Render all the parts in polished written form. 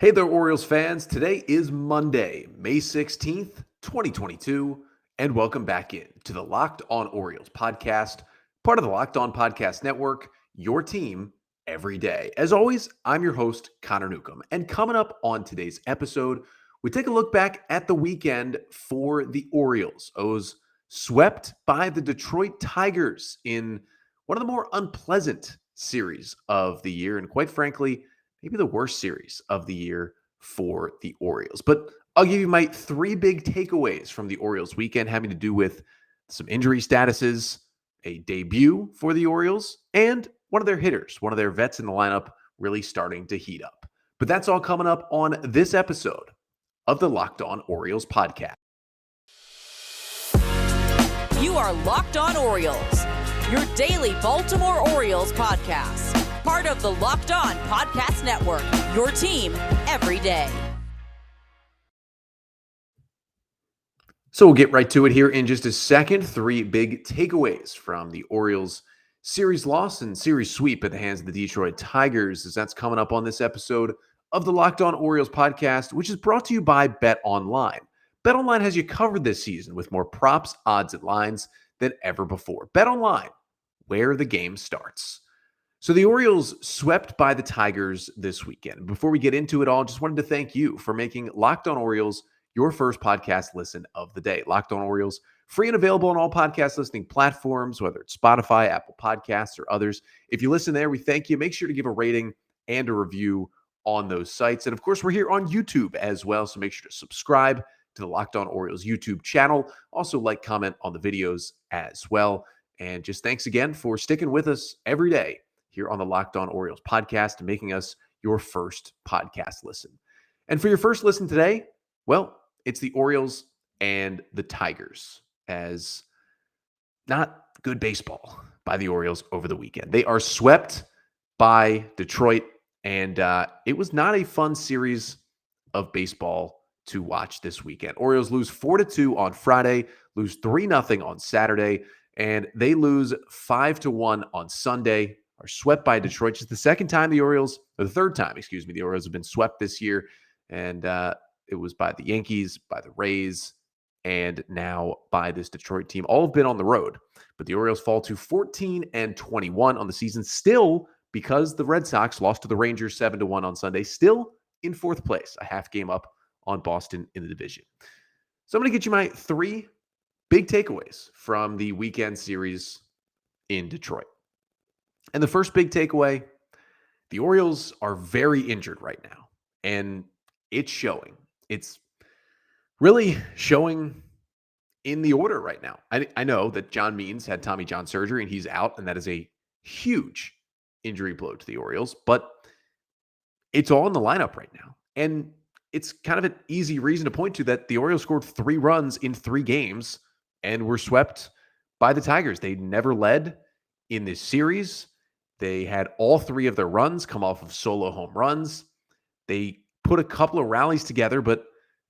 Hey there, Orioles fans. Today is Monday, May 16th, 2022, and welcome back in to the Locked On Orioles podcast, part of the Locked On Podcast Network, your team every day. As always, I'm your host, Connor Newcomb, and coming up on today's episode, we take a look back at the weekend for the Orioles. O's swept by the Detroit Tigers in one of the more unpleasant series of the year, and quite frankly, maybe the worst series of the year for the Orioles. But I'll give you my three big takeaways from the Orioles weekend having to do with some injury statuses, a debut for the Orioles, and one of their hitters, one of their vets in the lineup really starting to heat up. But that's all coming up on this episode of the Locked On Orioles podcast. You are Locked On Orioles, your daily Baltimore Orioles podcast. Part of the Locked On Podcast Network, your team every day. So we'll get right to it here in just a second. Three big takeaways from the Orioles series loss and series sweep at the hands of the Detroit Tigers, as that's coming up on this episode of the Locked On Orioles podcast, which is brought to you by BetOnline. BetOnline has you covered this season with more props, odds, and lines than ever before. BetOnline, where the game starts. So the Orioles swept by the Tigers this weekend. Before we get into it all, just wanted to thank you for making Locked On Orioles your first podcast listen of the day. Locked On Orioles, free and available on all podcast listening platforms, whether it's Spotify, Apple Podcasts, or others. If you listen there, we thank you. Make sure to give a rating and a review on those sites. And of course, we're here on YouTube as well, so make sure to subscribe to the Locked On Orioles YouTube channel. Also like, comment on the videos as well. And just thanks again for sticking with us every day here on the Locked On Orioles podcast and making us your first podcast listen. And for your first listen today, well, it's the Orioles and the Tigers, as not good baseball by the Orioles over the weekend. They are swept by Detroit, and it was not a fun series of baseball to watch this weekend. Orioles lose 4-2 on Friday, lose 3-0 on Saturday, and they lose 5-1 on Sunday. Are swept by Detroit. Just the second time the Orioles, or the third time, the Orioles have been swept this year. And it was by the Yankees, by the Rays, and now by this Detroit team. All have been on the road. But the Orioles fall to 14-21 on the season, still because the Red Sox lost to the Rangers 7-1 on Sunday, still in fourth place, a half game up on Boston in the division. So I'm going to get you my three big takeaways from the weekend series in Detroit. And the first big takeaway, the Orioles are very injured right now, and it's showing. It's really showing in the order right now. I know that John Means had Tommy John surgery, and he's out, and that is a huge injury blow to the Orioles, but it's all in the lineup right now. And it's kind of an easy reason to point to that the Orioles scored 3 runs in 3 games and were swept by the Tigers. They never led in this series. They had all 3 of their runs come off of solo home runs. They put a couple of rallies together, but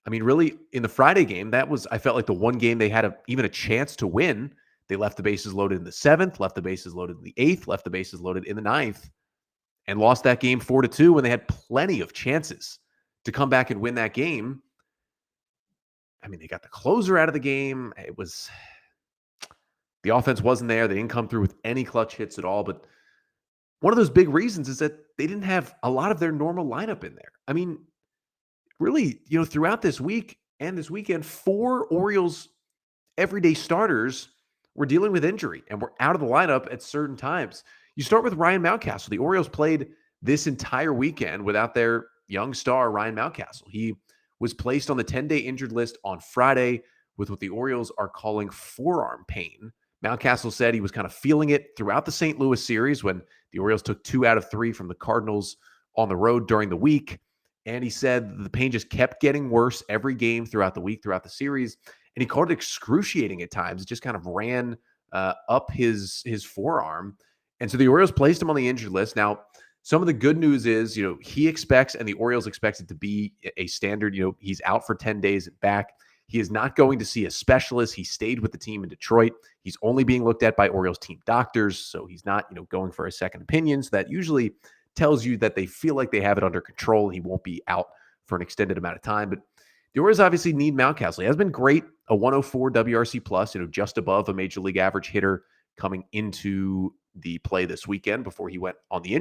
I mean, really, in the Friday game, that was, I felt like the one game they had even a chance to win. They left the bases loaded in the 7th, left the bases loaded in the 8th, left the bases loaded in the 9th, and lost that game 4-2 when they had plenty of chances to come back and win that game. I mean, they got the closer out of the game. The offense wasn't there. They didn't come through with any clutch hits at all, but one of those big reasons is that they didn't have a lot of their normal lineup in there. I mean, really, throughout this week and this weekend, 4 Orioles everyday starters were dealing with injury and were out of the lineup at certain times. You start with Ryan Mountcastle. The Orioles played this entire weekend without their young star, Ryan Mountcastle. He was placed on the 10-day injured list on Friday with what the Orioles are calling forearm pain. Mountcastle said he was kind of feeling it throughout the St. Louis series when the Orioles took 2 out of 3 from the Cardinals on the road during the week. And he said the pain just kept getting worse every game throughout the week, throughout the series. And he called it excruciating at times. It just kind of ran up his forearm. And so the Orioles placed him on the injured list. Now, some of the good news is, he expects, and the Orioles expect it to be a standard, he's out for 10 days and back. He is not going to see a specialist. He stayed with the team in Detroit. He's only being looked at by Orioles team doctors, so he's not, going for a second opinion. So that usually tells you that they feel like they have it under control. He won't be out for an extended amount of time. But the Orioles obviously need Mountcastle. He has been great, a 104 WRC plus, just above a major league average hitter coming into the play this weekend before he went on the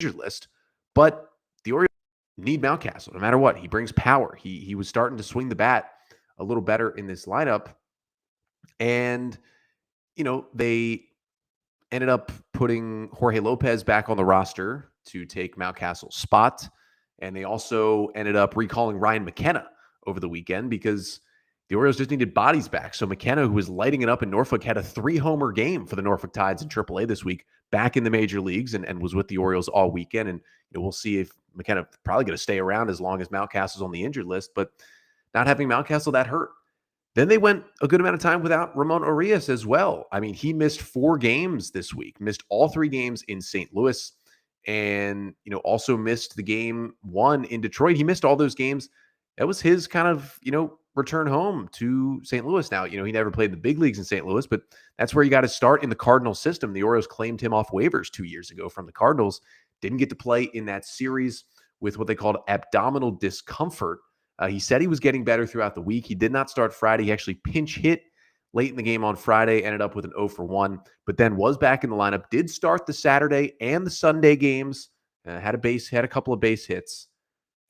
injured list. But the Orioles need Mountcastle no matter what. He brings power. He was starting to swing the bat a little better in this lineup. And, they ended up putting Jorge Lopez back on the roster to take Mountcastle's spot. And they also ended up recalling Ryan McKenna over the weekend because the Orioles just needed bodies back. So McKenna, who was lighting it up in Norfolk, had a 3-homer game for the Norfolk Tides in AAA this week, back in the major leagues, and was with the Orioles all weekend. And we'll see if McKenna probably going to stay around as long as Mountcastle's on the injured list. But not having Mountcastle, that hurt. Then they went a good amount of time without Ramona Reyes as well. I mean, he missed 4 games this week, missed all 3 games in St. Louis, and, also missed the game 1 in Detroit. He missed all those games. That was his kind of, return home to St. Louis. Now, he never played the big leagues in St. Louis, but that's where you got to start in the Cardinals system. The Orioles claimed him off waivers 2 years ago from the Cardinals. Didn't get to play in that series with what they called abdominal discomfort. He said he was getting better throughout the week. He did not start Friday. He actually pinch hit late in the game on Friday, ended up with an 0 for 1, but then was back in the lineup, did start the Saturday and the Sunday games, had a couple of base hits.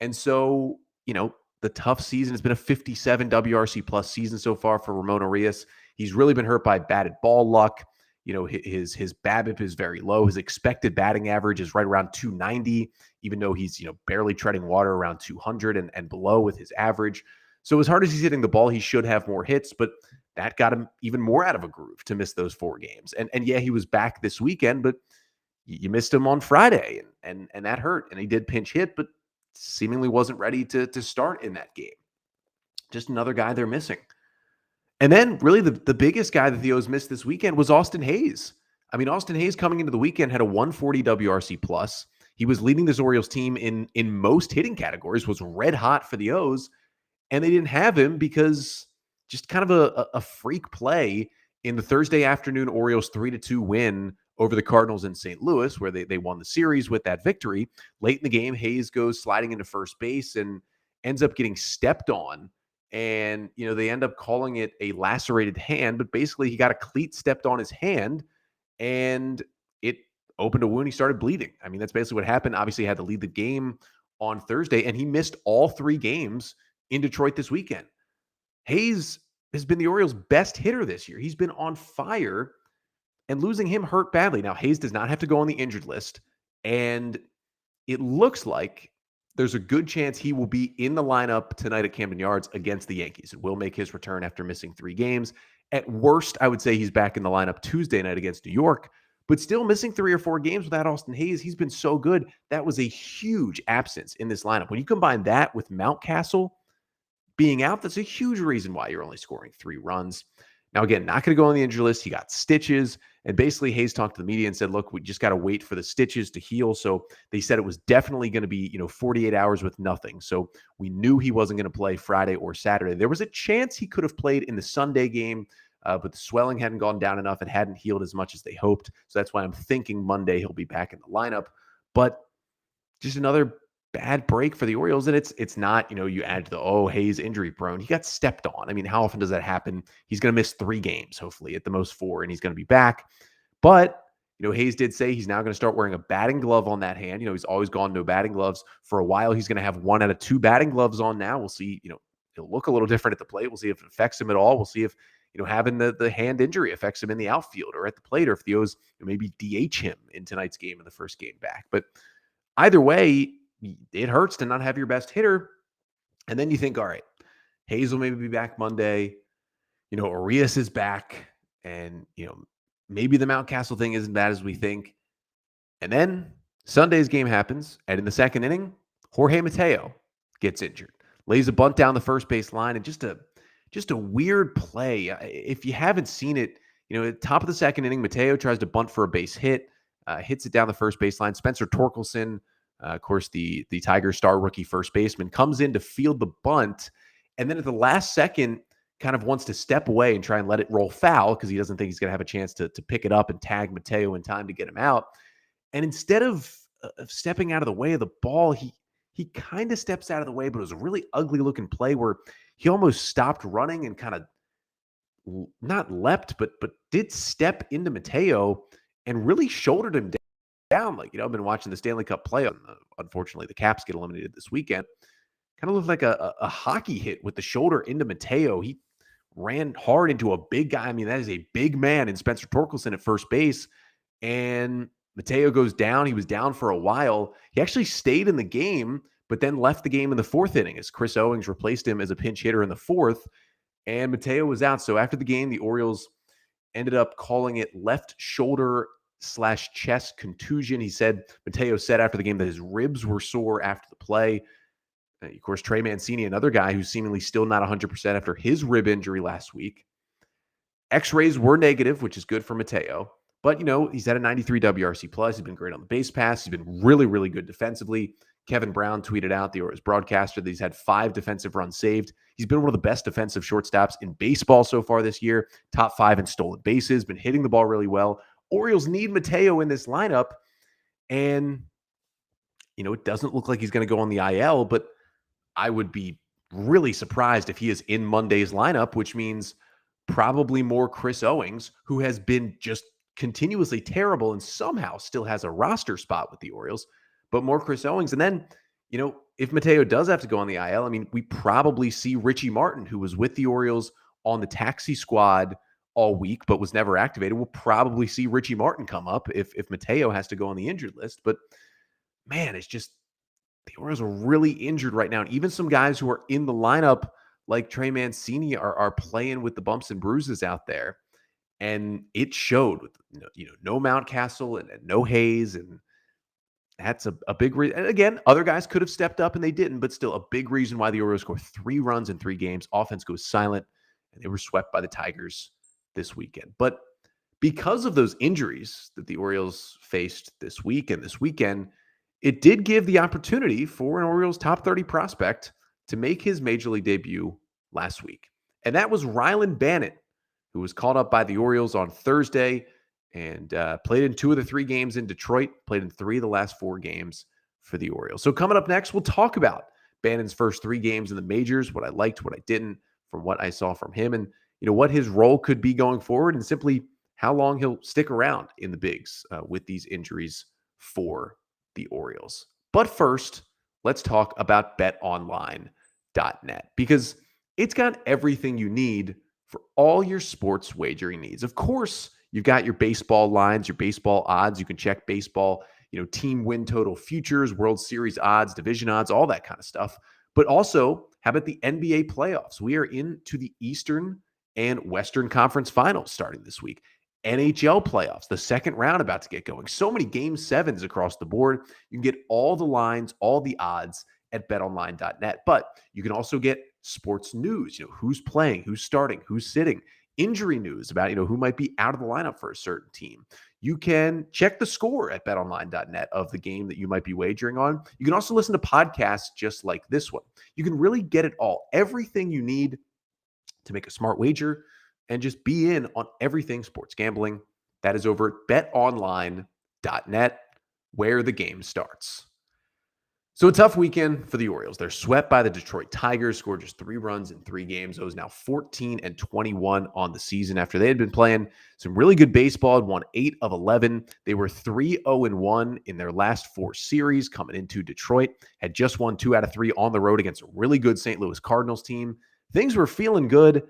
And so, the tough season has been a 57 WRC plus season so far for Ramona Reyes. He's really been hurt by batted ball luck. His BABIP is very low. His expected batting average is right around 290, even though he's, barely treading water around 200 and below with his average. So as hard as he's hitting the ball, he should have more hits, but that got him even more out of a groove to miss those 4 games. And yeah, he was back this weekend, but you missed him on Friday and that hurt. And he did pinch hit, but seemingly wasn't ready to start in that game. Just another guy they're missing. And then really the biggest guy that the O's missed this weekend was Austin Hayes. I mean, Austin Hayes coming into the weekend had a 140 WRC plus. He was leading this Orioles team in most hitting categories, was red hot for the O's, and they didn't have him because just kind of a freak play in the Thursday afternoon Orioles 3-2 win over the Cardinals in St. Louis, where they won the series with that victory. Late in the game, Hayes goes sliding into first base and ends up getting stepped on. And, they end up calling it a lacerated hand, but basically he got a cleat stepped on his hand and it opened a wound. He started bleeding. I mean, that's basically what happened. Obviously, he had to lead the game on Thursday, and he missed all 3 games in Detroit this weekend. Hayes has been the Orioles' best hitter this year. He's been on fire, and losing him hurt badly. Now, Hayes does not have to go on the injured list, and it looks like there's a good chance he will be in the lineup tonight at Camden Yards against the Yankees and will make his return after missing 3 games. At worst, I would say he's back in the lineup Tuesday night against New York, but still missing 3 or 4 games without Austin Hayes. He's been so good. That was a huge absence in this lineup. When you combine that with Mountcastle being out, that's a huge reason why you're only scoring 3 runs. Now, again, not going to go on the injury list. He got stitches. And basically, Hayes talked to the media and said, look, we just got to wait for the stitches to heal. So they said it was definitely going to be, 48 hours with nothing. So we knew he wasn't going to play Friday or Saturday. There was a chance he could have played in the Sunday game, but the swelling hadn't gone down enough. It hadn't healed as much as they hoped. So that's why I'm thinking Monday he'll be back in the lineup. But just another bad break for the Orioles. And it's not, you add to the, Hayes injury prone. He got stepped on. I mean, how often does that happen? He's going to miss 3 games, hopefully at the most 4, and he's going to be back. But, Hayes did say he's now going to start wearing a batting glove on that hand. He's always gone no batting gloves for a while. He's going to have 1 out of 2 batting gloves on now. We'll see, he'll look a little different at the plate. We'll see if it affects him at all. We'll see if, having the hand injury affects him in the outfield or at the plate, or if the O's maybe DH him in tonight's game in the first game back. But either way, it hurts to not have your best hitter. And then you think, all right, Hayes will maybe be back Monday. Arias is back. And, maybe the Mountcastle thing isn't bad as we think. And then Sunday's game happens. And in the second inning, Jorge Mateo gets injured. Lays a bunt down the first base line. And just a weird play. If you haven't seen it, at top of the second inning, Mateo tries to bunt for a base hit. Hits it down the first baseline. Spencer Torkelson, of course, the Tigers star rookie first baseman, comes in to field the bunt. And then at the last second, kind of wants to step away and try and let it roll foul because he doesn't think he's going to have a chance to pick it up and tag Mateo in time to get him out. And instead of stepping out of the way of the ball, he he kind of steps out of the way, but it was a really ugly looking play where he almost stopped running and kind of not leapt, but did step into Mateo and really shouldered him down. Like, I've been watching the Stanley Cup playoff. Unfortunately, the Caps get eliminated this weekend. Kind of looked like a hockey hit with the shoulder into Mateo. He ran hard into a big guy. I mean, that is a big man in Spencer Torkelson at first base. And Mateo goes down. He was down for a while. He actually stayed in the game, but then left the game in the fourth inning as Chris Owings replaced him as a pinch hitter in the fourth. And Mateo was out. So after the game, the Orioles ended up calling it left shoulder / chest contusion. Mateo said after the game that his ribs were sore after the play. Of course, Trey Mancini, another guy who's seemingly still not 100% after his rib injury last week. X-rays were negative, which is good for Mateo. But, he's had a 93 WRC+. He's been great on the base pass. He's been really, really good defensively. Kevin Brown tweeted out, the Orioles broadcaster, that he's had 5 defensive runs saved. He's been one of the best defensive shortstops in baseball so far this year. Top 5 in stolen bases. Been hitting the ball really well. Orioles need Mateo in this lineup. And, it doesn't look like he's going to go on the IL, but I would be really surprised if he is in Monday's lineup, which means probably more Chris Owings, who has been just continuously terrible and somehow still has a roster spot with the Orioles, but more Chris Owings. And then, if Mateo does have to go on the IL, I mean, we probably see Richie Martin, who was with the Orioles on the taxi squad all week, but was never activated. We'll probably see Richie Martin come up if Mateo has to go on the injured list. But man, it's just, the Orioles are really injured right now. And even some guys who are in the lineup, like Trey Mancini, are playing with the bumps and bruises out there. And it showed with, no Mountcastle and no Hayes. And that's a big reason. And again, other guys could have stepped up and they didn't, but still a big reason why the Orioles scored 3 runs in 3 games. Offense goes silent, and they were swept by the Tigers this weekend. But because of those injuries that the Orioles faced this week and this weekend, it did give the opportunity for an Orioles top 30 prospect to make his major league debut last week. And that was Rylan Bannon, who was called up by the Orioles on Thursday and played in 2 of the 3 games in Detroit, played in 3 of the last 4 games for the Orioles. So coming up next, we'll talk about Bannon's first 3 games in the majors, what I liked, what I didn't, from what I saw from him, and what his role could be going forward, and simply how long he'll stick around in the bigs with these injuries for the Orioles. But first, let's talk about betonline.net, because it's got everything you need for all your sports wagering needs. Of course, you've got your baseball lines, your baseball odds. You can check baseball, team win total futures, World Series odds, division odds, all that kind of stuff. But also, how about the NBA playoffs? We are into the Eastern and Western Conference Finals starting this week. NHL playoffs, the second round about to get going. So many game 7s across the board. You can get all the lines, all the odds at betonline.net. But you can also get sports news, who's playing, who's starting, who's sitting, injury news about, who might be out of the lineup for a certain team. You can check the score at betonline.net of the game that you might be wagering on. You can also listen to podcasts just like this one. You can really get it all, everything you need to make a smart wager and just be in on everything sports gambling. That is over at betonline.net, where the game starts. So a tough weekend for the Orioles. They're swept by the Detroit Tigers, scored just 3 runs in 3 games. It was now 14-21 on the season after they had been playing some really good baseball, had won 8 of 11. They were 3-0-1 in their last 4 series coming into Detroit, had just won 2 out of 3 on the road against a really good St. Louis Cardinals team. Things were feeling good,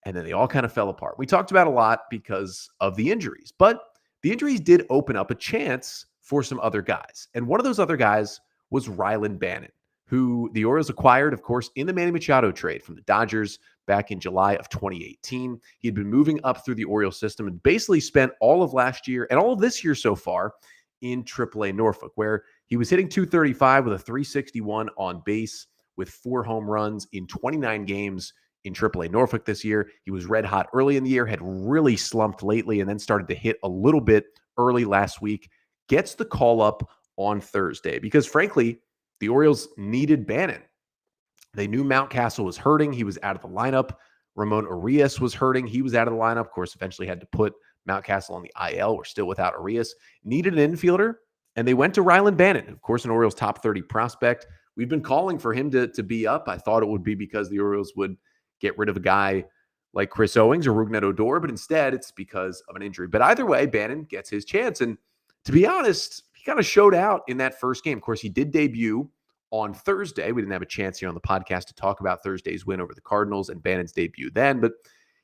and then they all kind of fell apart. We talked about a lot because of the injuries, but the injuries did open up a chance for some other guys. And one of those other guys was Rylan Bannon, who the Orioles acquired, of course, in the Manny Machado trade from the Dodgers back in July of 2018. He had been moving up through the Orioles system and basically spent all of last year and all of this year so far in AAA Norfolk, where he was hitting .235 with a .361 on base with 4 home runs in 29 games in AAA Norfolk this year. He was red hot early in the year, had really slumped lately, and then started to hit a little bit early last week. Gets the call up on Thursday because, frankly, the Orioles needed Bannon. They knew Mountcastle was hurting. He was out of the lineup. Ramona Reyes was hurting. He was out of the lineup. Of course, eventually had to put Mountcastle on the IL. We're still without Arias. Needed an infielder, and they went to Rylan Bannon, of course, an Orioles top 30 prospect. we've been calling for him to be up. I thought it would be because the Orioles would get rid of a guy like Chris Owings or Rougned Odor, but instead it's because of an injury. But either way, Bannon gets his chance. And to be honest, he kind of showed out in that first game. Of course, he did debut on Thursday. We didn't have a chance here on the podcast to talk about Thursday's win over the Cardinals and Bannon's debut then, but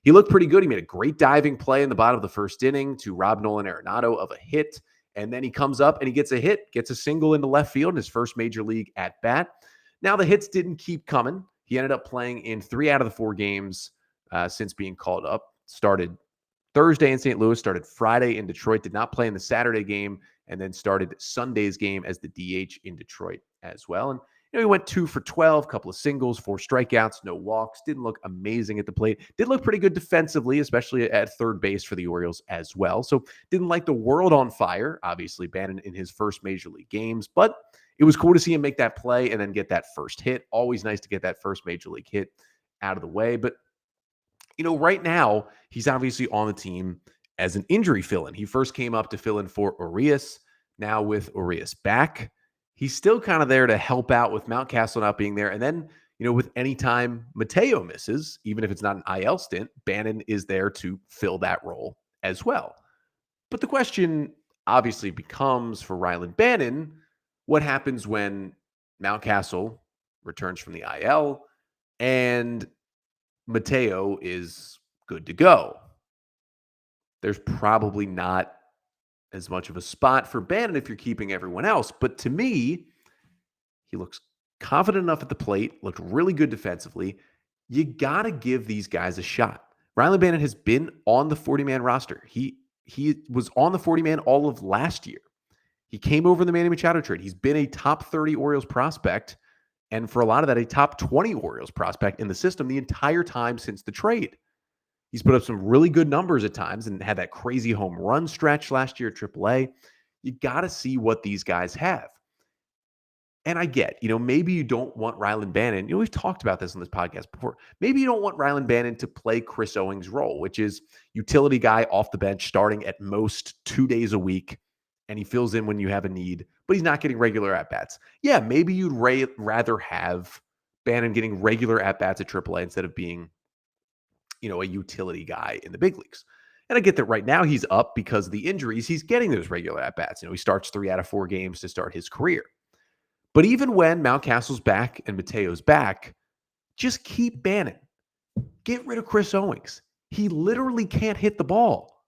he looked pretty good. He made a great diving play in the bottom of the first inning to rob Nolan Arenado of a hit. And then he comes up and he gets a hit, gets a single into left field in his first major league at bat. Now, the hits didn't keep coming. He ended up playing in 3 out of the 4 games since being called up. Started Thursday in St. Louis, started Friday in Detroit, did not play in the Saturday game, and then started Sunday's game as the DH in Detroit as well. And he went 2 for 12, couple of singles, 4 strikeouts, no walks. Didn't look amazing at the plate. Did look pretty good defensively, especially at third base for the Orioles as well. So didn't light the world on fire, obviously, Bannon in his first major league games, but it was cool to see him make that play and then get that first hit. Always nice to get that first major league hit out of the way. But, right now, he's obviously on the team as an injury fill-in. He first came up to fill in for Urias. Now with Urias back, he's still kind of there to help out with Mountcastle not being there. And then, with any time Mateo misses, even if it's not an IL stint, Bannon is there to fill that role as well. But the question obviously becomes for Rylan Bannon, what happens when Mountcastle returns from the IL and Mateo is good to go? There's probably not as much of a spot for Bannon if you're keeping everyone else. But to me, he looks confident enough at the plate, looked really good defensively. You got to give these guys a shot. Rylan Bannon has been on the 40-man roster. He was on the 40-man all of last year. He came over the Manny Machado trade. He's been a top 30 Orioles prospect, and for a lot of that, a top 20 Orioles prospect in the system the entire time since the trade. He's put up some really good numbers at times and had that crazy home run stretch last year at AAA. You got to see what these guys have. And I get, maybe you don't want Rylan Bannon. We've talked about this on this podcast before. Maybe you don't want Rylan Bannon to play Chris Owings' role, which is utility guy off the bench, starting at most 2 days a week, and he fills in when you have a need, but he's not getting regular at-bats. Yeah, maybe you'd rather have Bannon getting regular at-bats at AAA instead of being, a utility guy in the big leagues. And I get that right now he's up because of the injuries. He's getting those regular at-bats. He starts 3 out of 4 games to start his career. But even when Mountcastle's back and Mateo's back, just keep Bannon. Get rid of Chris Owings. He literally can't hit the ball.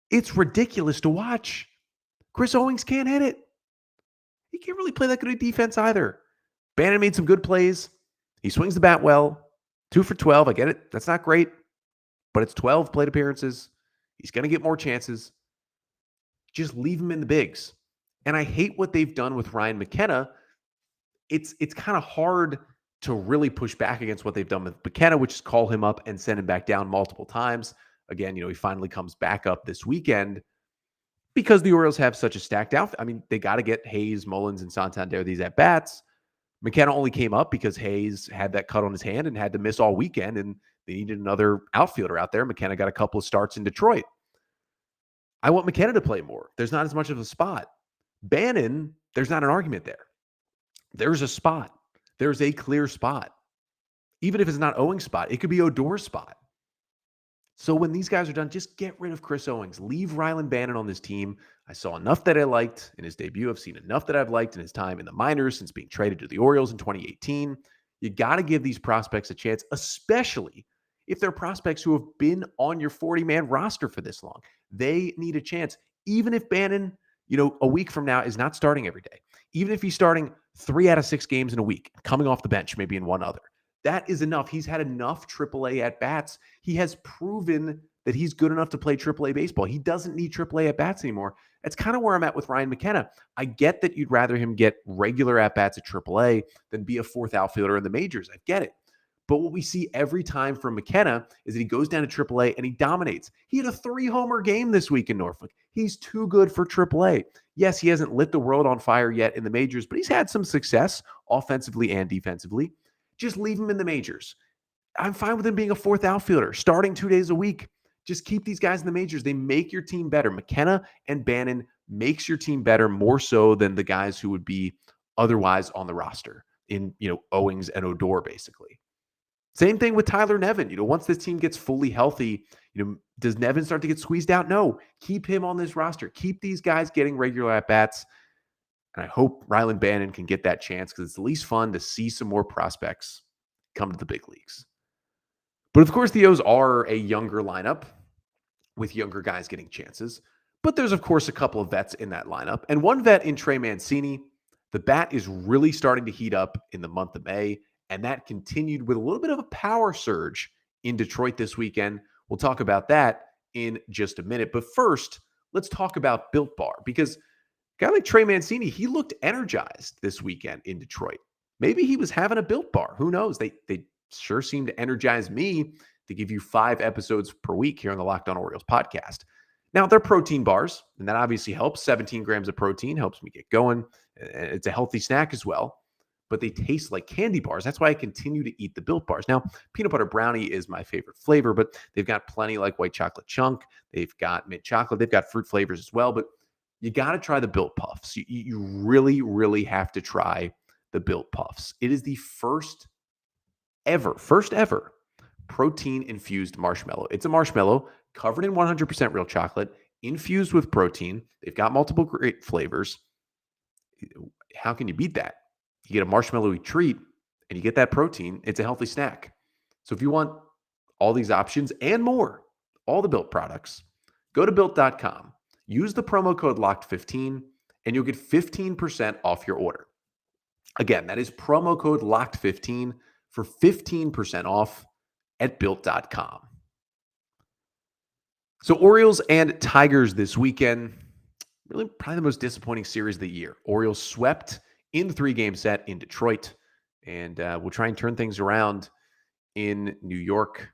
It's ridiculous to watch. Chris Owings can't hit it. He can't really play that good of defense either. Bannon made some good plays. He swings the bat well. 2 for 12. I get it. That's not great. But it's 12 plate appearances. He's going to get more chances. Just leave him in the bigs. And I hate what they've done with Ryan McKenna. It's kind of hard to really push back against what they've done with McKenna, which is call him up and send him back down multiple times. Again, he finally comes back up this weekend because the Orioles have such a stacked outfit. I mean, they got to get Hayes, Mullins, and Santander these at-bats. McKenna only came up because Hayes had that cut on his hand and had to miss all weekend, and they needed another outfielder out there. McKenna got a couple of starts in Detroit. I want McKenna to play more. There's not as much of a spot. Bannon, there's not an argument there. There's a spot. There's a clear spot. Even if it's not Owings' spot, it could be Odor's spot. So when these guys are done, just get rid of Chris Owings. Leave Rylan Bannon on this team. I saw enough that I liked in his debut. I've seen enough that I've liked in his time in the minors since being traded to the Orioles in 2018. You got to give these prospects a chance, especially if they're prospects who have been on your 40-man roster for this long. They need a chance. Even if Bannon, a week from now is not starting every day. Even if he's starting 3 out of 6 games in a week, coming off the bench, maybe in one other. That is enough. He's had enough AAA at-bats. He has proven that he's good enough to play AAA baseball. He doesn't need AAA at-bats anymore. That's kind of where I'm at with Ryan McKenna. I get that you'd rather him get regular at-bats at AAA than be a 4th outfielder in the majors. I get it. But what we see every time from McKenna is that he goes down to AAA and he dominates. He had a 3-homer game this week in Norfolk. He's too good for AAA. Yes, he hasn't lit the world on fire yet in the majors, but he's had some success offensively and defensively. Just leave him in the majors. I'm fine with him being a 4th outfielder, starting 2 days a week. Just keep these guys in the majors. They make your team better. McKenna and Bannon makes your team better more so than the guys who would be otherwise on the roster. in, Owings and Odor, basically. Same thing with Tyler Nevin. Once this team gets fully healthy, does Nevin start to get squeezed out? No. Keep him on this roster. Keep these guys getting regular at-bats. And I hope Rylan Bannon can get that chance because it's at least fun to see some more prospects come to the big leagues. But of course, the O's are a younger lineup with younger guys getting chances. But there's, of course, a couple of vets in that lineup. And one vet in Trey Mancini. The bat is really starting to heat up in the month of May. And that continued with a little bit of a power surge in Detroit this weekend. We'll talk about that in just a minute. But first, let's talk about Built Bar, because a guy like Trey Mancini, he looked energized this weekend in Detroit. Maybe he was having a Built Bar. Who knows? They sure seem to energize me to give you 5 episodes per week here on the Locked On Orioles podcast. Now, they're protein bars, and that obviously helps. 17 grams of protein helps me get going. It's a healthy snack as well, but they taste like candy bars. That's why I continue to eat the Built Bars. Now, peanut butter brownie is my favorite flavor, but they've got plenty like white chocolate chunk. They've got mint chocolate. They've got fruit flavors as well, but you got to try the Built Puffs. You really, really have to try the Built Puffs. It is the first ever protein-infused marshmallow. It's a marshmallow covered in 100% real chocolate, infused with protein. They've got multiple great flavors. How can you beat that? You get a marshmallowy treat, and you get that protein. It's a healthy snack. So if you want all these options and more, all the Built products, go to Built.com. Use the promo code LOCKED15, and you'll get 15% off your order. Again, that is promo code LOCKED15 for 15% off at Built.com. So Orioles and Tigers this weekend, really probably the most disappointing series of the year. Orioles swept in the 3-game set in Detroit, and we'll try and turn things around in New York,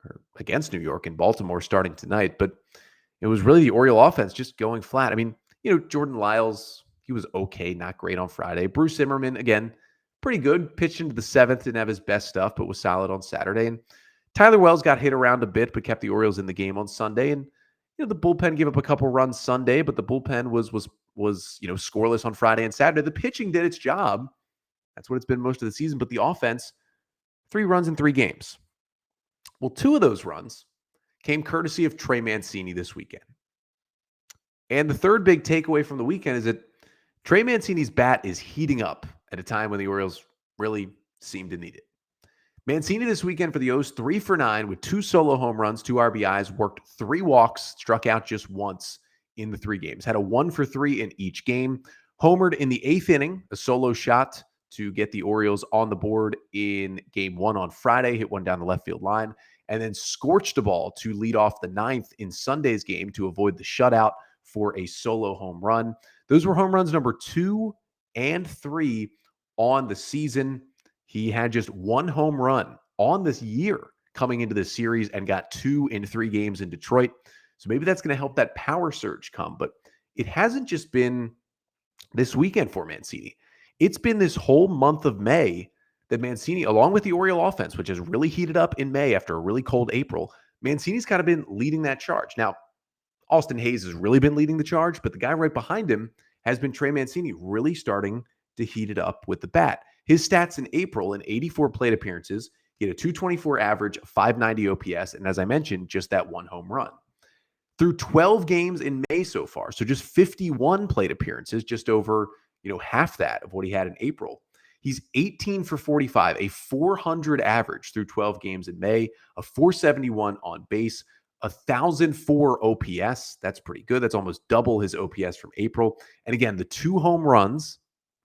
or against New York and Baltimore starting tonight. But it was really the Oriole offense just going flat. I mean, Jordan Lyles, he was okay, not great on Friday. Bruce Zimmerman, again, pretty good. Pitched into the 7th, didn't have his best stuff, but was solid on Saturday. And Tyler Wells got hit around a bit, but kept the Orioles in the game on Sunday. And the bullpen gave up a couple runs Sunday, but the bullpen was scoreless on Friday and Saturday. The pitching did its job. That's what it's been most of the season. But the offense, 3 runs in 3 games. Well, 2 of those runs came courtesy of Trey Mancini this weekend. And the third big takeaway from the weekend is that Trey Mancini's bat is heating up at a time when the Orioles really seem to need it. Mancini this weekend for the O's, 3 for 9 with 2 solo home runs, 2 RBIs, worked 3 walks, struck out just once in the 3 games. Had a 1 for 3 in each game. Homered in the 8th inning, a solo shot to get the Orioles on the board in game 1 on Friday, hit one down the left field line, and then scorched a ball to lead off the 9th in Sunday's game to avoid the shutout for a solo home run. Those were home runs number 2 and 3 on the season. He had just 1 home run on this year coming into this series and got 2 in 3 games in Detroit. So maybe that's going to help that power surge come. But it hasn't just been this weekend for Mancini. It's been this whole month of May that Mancini, along with the Oriole offense, which has really heated up in May after a really cold April, Mancini's kind of been leading that charge. Now, Austin Hayes has really been leading the charge, but the guy right behind him has been Trey Mancini, really starting to heat it up with the bat. His stats in April, in 84 plate appearances, he had a 224 average, 590 OPS, and as I mentioned, just that 1 home run. Through 12 games in May so far, so just 51 plate appearances, just over half that of what he had in April. He's 18 for 45, a 400 average through 12 games in May, a 471 on base, 1,004 OPS. That's pretty good. That's almost double his OPS from April. And again, the 2 home runs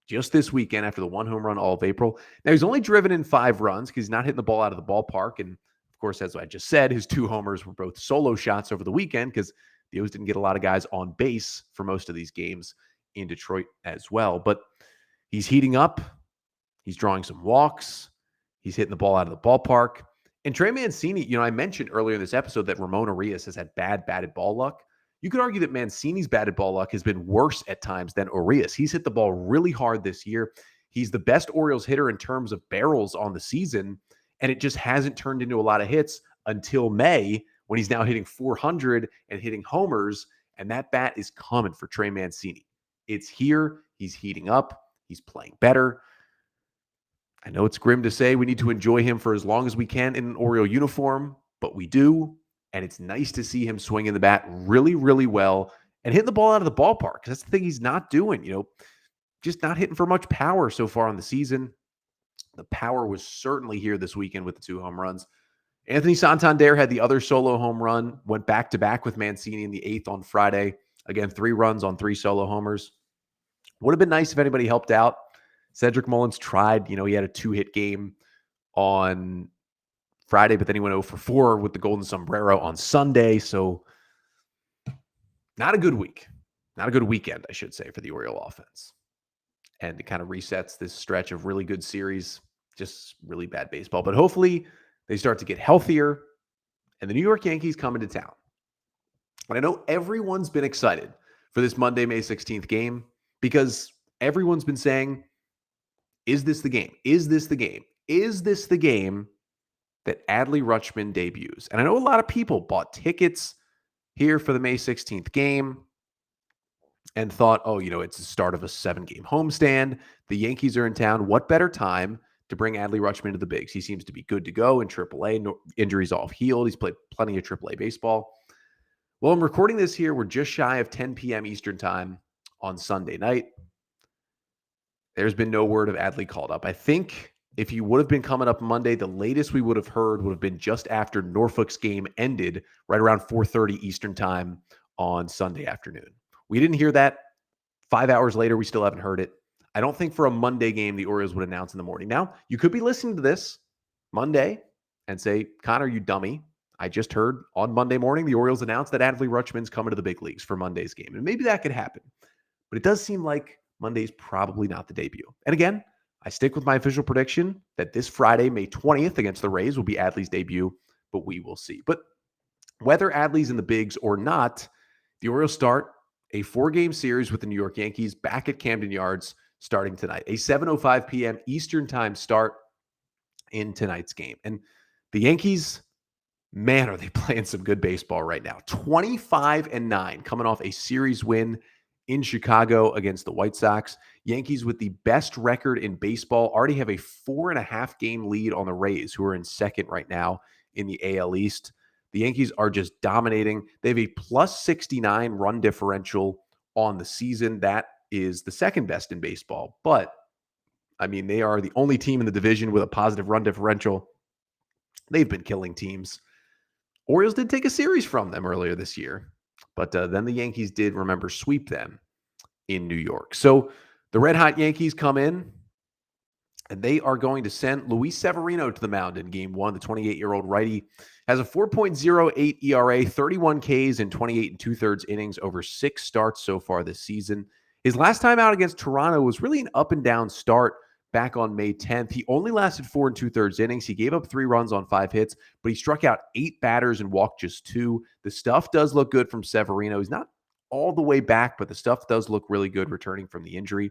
just this weekend after the 1 home run all of April. Now, he's only driven in 5 runs because he's not hitting the ball out of the ballpark. And of course, as I just said, his 2 homers were both solo shots over the weekend because the O's didn't get a lot of guys on base for most of these games in Detroit as well. But he's heating up. He's drawing some walks. He's hitting the ball out of the ballpark. And Trey Mancini, I mentioned earlier in this episode that Ramona Reyes has had bad batted ball luck. You could argue that Mancini's batted ball luck has been worse at times than Urias. He's hit the ball really hard this year. He's the best Orioles hitter in terms of barrels on the season, and it just hasn't turned into a lot of hits until May when he's now hitting 400 and hitting homers, and that bat is coming for Trey Mancini. It's here. He's heating up. He's playing better. I know it's grim to say we need to enjoy him for as long as we can in an Oriole uniform, but we do. And it's nice to see him swinging the bat really, really well and hitting the ball out of the ballpark, because that's the thing he's not doing. Just not hitting for much power so far on the season. The power was certainly here this weekend with the 2 home runs. Anthony Santander had the other solo home run, went back-to-back with Mancini in the 8th on Friday. Again, 3 runs on 3 solo homers. Would have been nice if anybody helped out. Cedric Mullins tried. He had a 2-hit game on Friday, but then he went 0 for 4 with the Golden Sombrero on Sunday. So not a good week. Not a good weekend, I should say, for the Oriole offense. And it kind of resets this stretch of really good series, just really bad baseball. But hopefully they start to get healthier, and the New York Yankees come into town. And I know everyone's been excited for this Monday, May 16th game, because everyone's been saying, is this the game? Is this the game? Is this the game that Adley Rutschman debuts? And I know a lot of people bought tickets here for the May 16th game and thought, it's the start of a 7-game homestand. The Yankees are in town. What better time to bring Adley Rutschman to the bigs? He seems to be good to go in AAA. No, injuries all healed. He's played plenty of AAA baseball. Well, I'm recording this here. We're just shy of 10 p.m. Eastern time on Sunday night. There's been no word of Adley called up. I think if he would have been coming up Monday, the latest we would have heard would have been just after Norfolk's game ended, right around 4:30 Eastern time on Sunday afternoon. We didn't hear that. 5 hours later, we still haven't heard it. I don't think for a Monday game the Orioles would announce in the morning. Now, you could be listening to this Monday and say, Connor, you dummy. I just heard on Monday morning the Orioles announced that Adley Rutschman's coming to the big leagues for Monday's game. And maybe that could happen. But it does seem like Monday's probably not the debut. And again, I stick with my official prediction that this Friday, May 20th against the Rays will be Adley's debut, but we will see. But whether Adley's in the bigs or not, the Orioles start a 4-game series with the New York Yankees back at Camden Yards starting tonight. A 7:05 p.m. Eastern time start in tonight's game. And the Yankees, man, are they playing some good baseball right now. 25-9 coming off a series win in Chicago against the White Sox. Yankees with the best record in baseball already have a 4.5-game lead on the Rays, who are in second right now in the AL East. The Yankees are just dominating. They have a plus 69 run differential on the season. That is the second best in baseball. But, they are the only team in the division with a positive run differential. They've been killing teams. Orioles did take a series from them earlier this year. But then the Yankees did, remember, sweep them in New York. So the red-hot Yankees come in, and they are going to send Luis Severino to the mound in Game 1. The 28-year-old righty has a 4.08 ERA, 31 Ks in 28 2/3 innings over 6 starts so far this season. His last time out against Toronto was really an up-and-down start back on May 10th. He only lasted 4 2/3 innings. He gave up 3 runs on 5 hits, but he struck out 8 batters and walked just 2. The stuff does look good from Severino. He's not all the way back, but the stuff does look really good returning from the injury.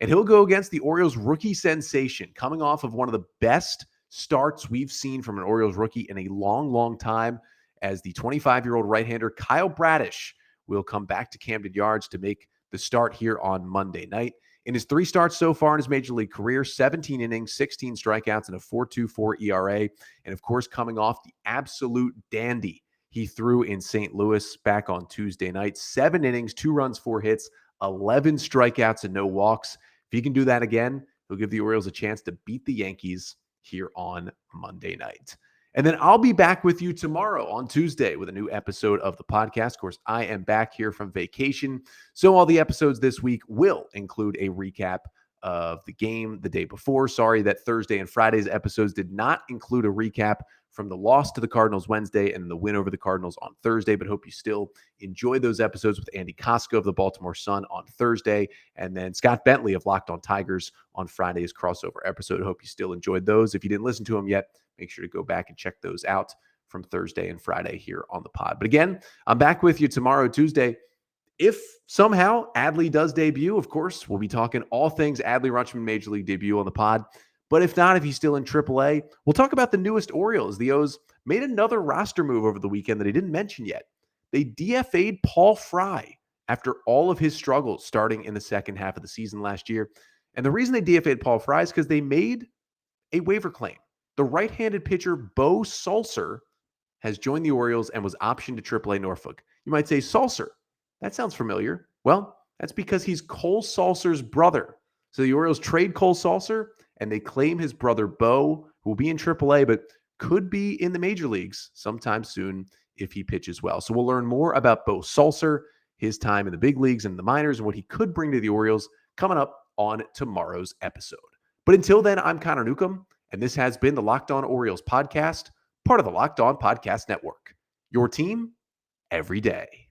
And he'll go against the Orioles rookie sensation, coming off of one of the best starts we've seen from an Orioles rookie in a long, long time, as the 25-year-old right-hander Kyle Bradish will come back to Camden Yards to make the start here on Monday night. In his 3 starts so far in his major league career, 17 innings, 16 strikeouts, and a 4.24 ERA. And of course, coming off the absolute dandy he threw in St. Louis back on Tuesday night. 7 innings, 2 runs, 4 hits, 11 strikeouts, and no walks. If he can do that again, he'll give the Orioles a chance to beat the Yankees here on Monday night. And then I'll be back with you tomorrow on Tuesday with a new episode of the podcast. Of course, I am back here from vacation, so all the episodes this week will include a recap of the game the day before. Sorry that Thursday and Friday's episodes did not include a recap from the loss to the Cardinals Wednesday and the win over the Cardinals on Thursday, but hope you still enjoy those episodes with Andy Kosko of the Baltimore Sun on Thursday, and then Scott Bentley of Locked On Tigers on Friday's crossover episode. Hope you still enjoyed those. If you didn't listen to them yet, make sure to go back and check those out from Thursday and Friday here on the pod. But again, I'm back with you tomorrow, Tuesday. If somehow Adley does debut, of course, we'll be talking all things Adley Rutschman Major League debut on the pod. But if not, if he's still in AAA, we'll talk about the newest Orioles. The O's made another roster move over the weekend that I didn't mention yet. They DFA'd Paul Fry after all of his struggles starting in the second half of the season last year. And the reason they DFA'd Paul Fry is because they made a waiver claim. The right-handed pitcher Bo Sulser has joined the Orioles and was optioned to AAA Norfolk. You might say, Sulser, that sounds familiar. Well, that's because he's Cole Sulser's brother. So the Orioles trade Cole Sulser, and they claim his brother Bo, who will be in AAA, but could be in the major leagues sometime soon if he pitches well. So we'll learn more about Bo Sulser, his time in the big leagues and the minors, and what he could bring to the Orioles coming up on tomorrow's episode. But until then, I'm Connor Newcomb, and this has been the Locked On Orioles podcast, part of the Locked On Podcast Network. Your team every day.